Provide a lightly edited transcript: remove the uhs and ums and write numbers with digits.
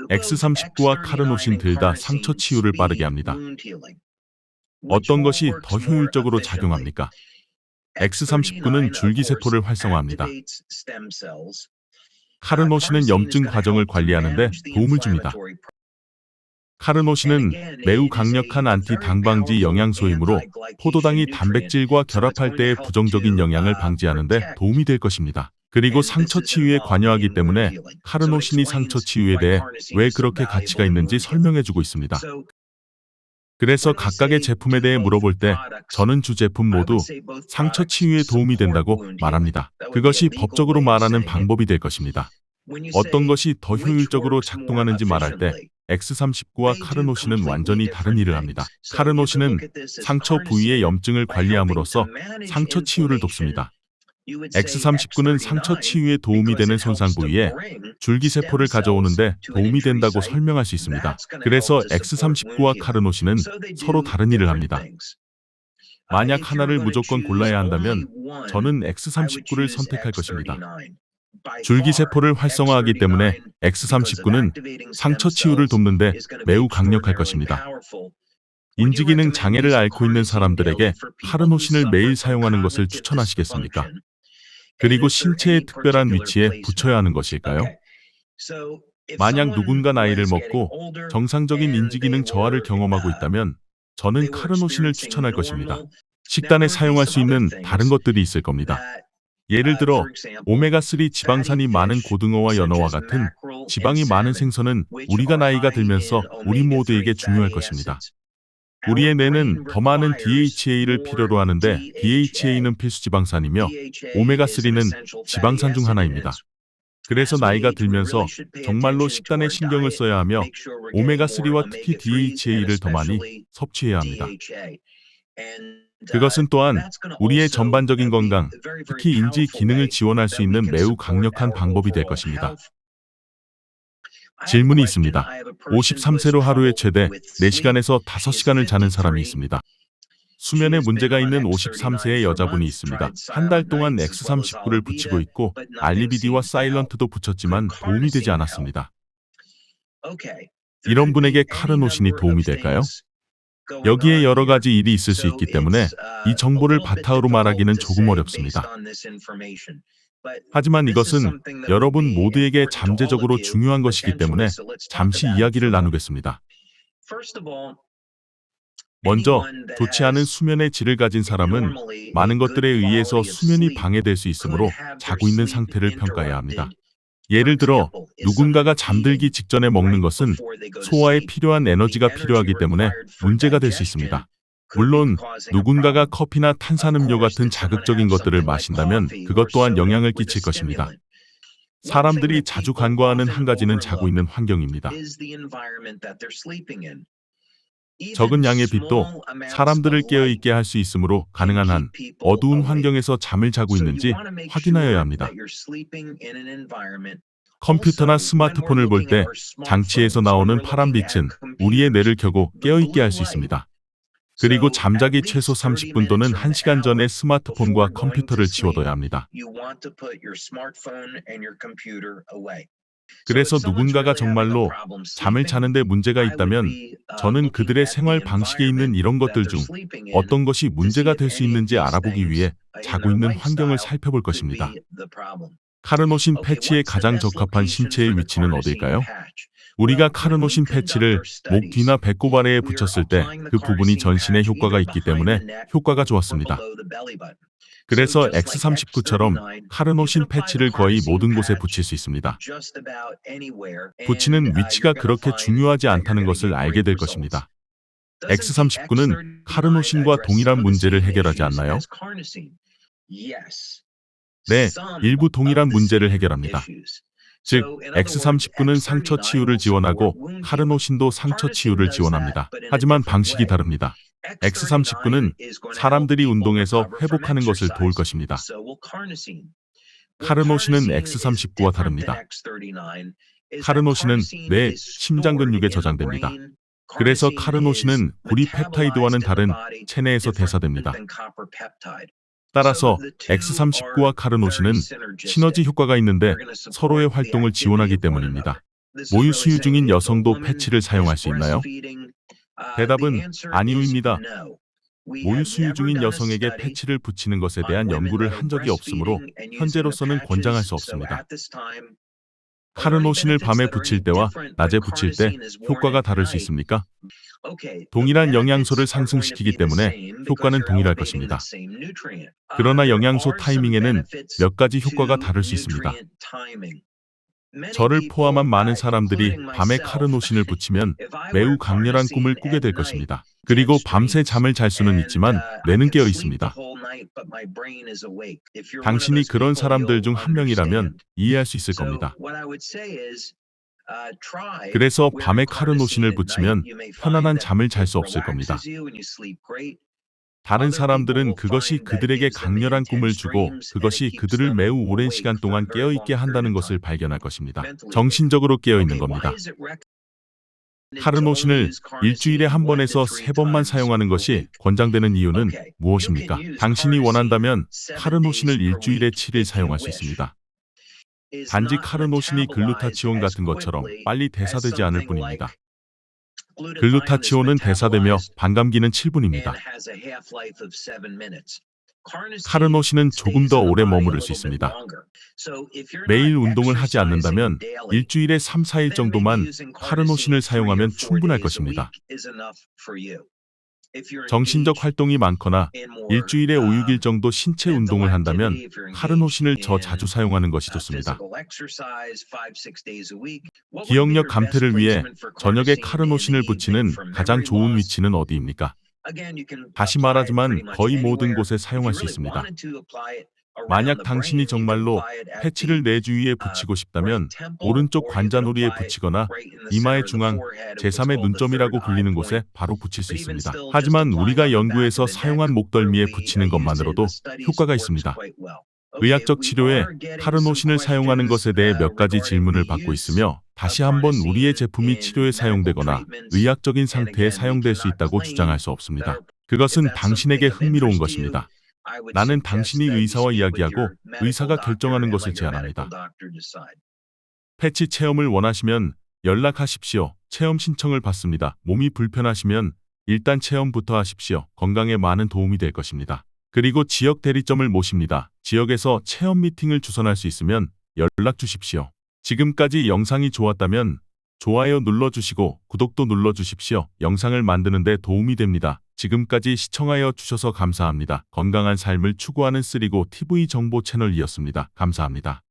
X39와 카르노신 둘 다 상처 치유를 빠르게 합니다. 어떤 것이 더 효율적으로 작용합니까? X39는 줄기세포를 활성화합니다. 카르노신은 염증 과정을 관리하는 데 도움을 줍니다. 카르노신은 매우 강력한 안티당방지 영양소이므로 포도당이 단백질과 결합할 때의 부정적인 영향을 방지하는 데 도움이 될 것입니다. 그리고 상처 치유에 관여하기 때문에 카르노신이 상처 치유에 대해 왜 그렇게 가치가 있는지 설명해주고 있습니다. 그래서 각각의 제품에 대해 물어볼 때 저는 주 제품 모두 상처 치유에 도움이 된다고 말합니다. 그것이 법적으로 말하는 방법이 될 것입니다. 어떤 것이 더 효율적으로 작동하는지 말할 때 X39와 카르노신은 완전히 다른 일을 합니다. 카르노신은 상처 부위의 염증을 관리함으로써 상처 치유를 돕습니다. X39는 상처 치유에 도움이 되는 손상 부위에 줄기세포를 가져오는 데 도움이 된다고 설명할 수 있습니다. 그래서 X39와 카르노신은 서로 다른 일을 합니다. 만약 하나를 무조건 골라야 한다면 저는 X39를 선택할 것입니다. 줄기세포를 활성화하기 때문에 X39는 상처 치유를 돕는 데 매우 강력할 것입니다. 인지기능 장애를 앓고 있는 사람들에게 카르노신을 매일 사용하는 것을 추천하시겠습니까? 그리고 신체의 특별한 위치에 붙여야 하는 것일까요? 만약 누군가 나이를 먹고 정상적인 인지기능 저하를 경험하고 있다면 저는 카르노신을 추천할 것입니다. 식단에 사용할 수 있는 다른 것들이 있을 겁니다. 예를 들어 오메가3 지방산이 많은 고등어와 연어와 같은 지방이 많은 생선은 우리가 나이가 들면서 우리 모두에게 중요할 것입니다. 우리의 뇌는 더 많은 DHA를 필요로 하는데 DHA는 필수 지방산이며 오메가3는 지방산 중 하나입니다. 그래서 나이가 들면서 정말로 식단에 신경을 써야 하며 오메가3와 특히 DHA를 더 많이 섭취해야 합니다. 그것은 또한 우리의 전반적인 건강, 특히 인지 기능을 지원할 수 있는 매우 강력한 방법이 될 것입니다. 질문이 있습니다. 53세로 하루에 최대 4시간에서 5시간을 자는 사람이 있습니다. 수면에 문제가 있는 53세의 여자분이 있습니다. 한 달 동안 X39를 붙이고 있고 알리비디와 사일런트도 붙였지만 도움이 되지 않았습니다. 이런 분에게 카르노신이 도움이 될까요? 여기에 여러 가지 일이 있을 수 있기 때문에 이 정보를 바탕으로 말하기는 조금 어렵습니다. 하지만 이것은 여러분 모두에게 잠재적으로 중요한 것이기 때문에 잠시 이야기를 나누겠습니다. 먼저, 좋지 않은 수면의 질을 가진 사람은 많은 것들에 의해서 수면이 방해될 수 있으므로 자고 있는 상태를 평가해야 합니다. 예를 들어 누군가가 잠들기 직전에 먹는 것은 소화에 필요한 에너지가 필요하기 때문에 문제가 될 수 있습니다. 물론 누군가가 커피나 탄산음료 같은 자극적인 것들을 마신다면 그것 또한 영향을 끼칠 것입니다. 사람들이 자주 간과하는 한 가지는 자고 있는 환경입니다. 적은 양의 빛도 사람들을 깨어있게 할 수 있으므로 가능한 한 어두운 환경에서 잠을 자고 있는지 확인하여야 합니다. 컴퓨터나 스마트폰을 볼 때 장치에서 나오는 파란 빛은 우리의 뇌를 켜고 깨어있게 할 수 있습니다. 그리고 잠자기 최소 30분 또는 1시간 전에 스마트폰과 컴퓨터를 치워둬야 합니다. 그래서 누군가가 정말로 잠을 자는데 문제가 있다면 저는 그들의 생활 방식에 있는 이런 것들 중 어떤 것이 문제가 될 수 있는지 알아보기 위해 자고 있는 환경을 살펴볼 것입니다. 카르노신 패치에 가장 적합한 신체의 위치는 어딜까요? 우리가 카르노신 패치를 목 뒤나 배꼽 아래에 붙였을 때 그 부분이 전신에 효과가 있기 때문에 효과가 좋았습니다. 그래서 X39처럼 카르노신 패치를 거의 모든 곳에 붙일 수 있습니다. 붙이는 위치가 그렇게 중요하지 않다는 것을 알게 될 것입니다. X39는 카르노신과 동일한 문제를 해결하지 않나요? 네, 일부 동일한 문제를 해결합니다. 즉, X39는 상처 치유를 지원하고 카르노신도 상처 치유를 지원합니다. 하지만 방식이 다릅니다. X39는 사람들이 운동에서 회복하는 것을 도울 것입니다. 카르노신은 X39와 다릅니다. 카르노신은 뇌, 심장 근육에 저장됩니다. 그래서 카르노신은 구리 펩타이드와는 다른 체내에서 대사됩니다. 따라서 X39와 카르노신은 시너지 효과가 있는데 서로의 활동을 지원하기 때문입니다. 모유 수유 중인 여성도 패치를 사용할 수 있나요? 대답은 아니오입니다. 모유 수유 중인 여성에게 패치를 붙이는 것에 대한 연구를 한 적이 없으므로 현재로서는 권장할 수 없습니다. 카르노신을 밤에 붙일 때와 낮에 붙일 때 효과가 다를 수 있습니까? 동일한 영양소를 상승시키기 때문에 효과는 동일할 것입니다. 그러나 영양소 타이밍에는 몇 가지 효과가 다를 수 있습니다. 저를 포함한 많은 사람들이 밤에 카르노신을 붙이면 매우 강렬한 꿈을 꾸게 될 것입니다. 그리고 밤새 잠을 잘 수는 있지만 뇌는 깨어 있습니다. 당신이 그런 사람들 중 한 명이라면 이해할 수 있을 겁니다. 그래서 밤에 카르노신을 붙이면 편안한 잠을 잘 수 없을 겁니다. 다른 사람들은 그것이 그들에게 강렬한 꿈을 주고 그것이 그들을 매우 오랜 시간 동안 깨어있게 한다는 것을 발견할 것입니다. 정신적으로 깨어있는 겁니다. 카르노신을 일주일에 한 번에서 3번만 사용하는 것이 권장되는 이유는 무엇입니까? 당신이 원한다면 카르노신을 일주일에 7일 사용할 수 있습니다. 단지 카르노신이 글루타치온 같은 것처럼 빨리 대사되지 않을 뿐입니다. 글루타치온은 대사되며 반감기는 7분입니다. 카르노신은 조금 더 오래 머무를 수 있습니다. 매일 운동을 하지 않는다면 일주일에 3, 4일 정도만 카르노신을 사용하면 충분할 것입니다. 정신적 활동이 많거나 일주일에 5, 6일 정도 신체 운동을 한다면 카르노신을 더 자주 사용하는 것이 좋습니다. 기억력 감퇴를 위해 저녁에 카르노신을 붙이는 가장 좋은 위치는 어디입니까? 다시 말하지만 거의 모든 곳에 사용할 수 있습니다. 만약 당신이 정말로 패치를 뇌 주위에 붙이고 싶다면 오른쪽 관자놀이에 붙이거나 이마의 중앙, 제3의 눈점이라고 불리는 곳에 바로 붙일 수 있습니다. 하지만 우리가 연구해서 사용한 목덜미에 붙이는 것만으로도 효과가 있습니다. 의학적 치료에 카르노신을 사용하는 것에 대해 몇 가지 질문을 받고 있으며 다시 한번 우리의 제품이 치료에 사용되거나 의학적인 상태에 사용될 수 있다고 주장할 수 없습니다. 그것은 당신에게 흥미로운 것입니다. 나는 당신이 의사와 이야기하고 의사가 결정하는 것을 제안합니다. 패치 체험을 원하시면 연락하십시오. 체험 신청을 받습니다. 몸이 불편하시면 일단 체험부터 하십시오. 건강에 많은 도움이 될 것입니다. 그리고 지역 대리점을 모십니다. 지역에서 체험 미팅을 주선할 수 있으면 연락 주십시오. 지금까지 영상이 좋았다면 좋아요 눌러주시고 구독도 눌러주십시오. 영상을 만드는 데 도움이 됩니다. 지금까지 시청하여 주셔서 감사합니다. 건강한 삶을 추구하는 쓰리고 TV 정보 채널이었습니다. 감사합니다.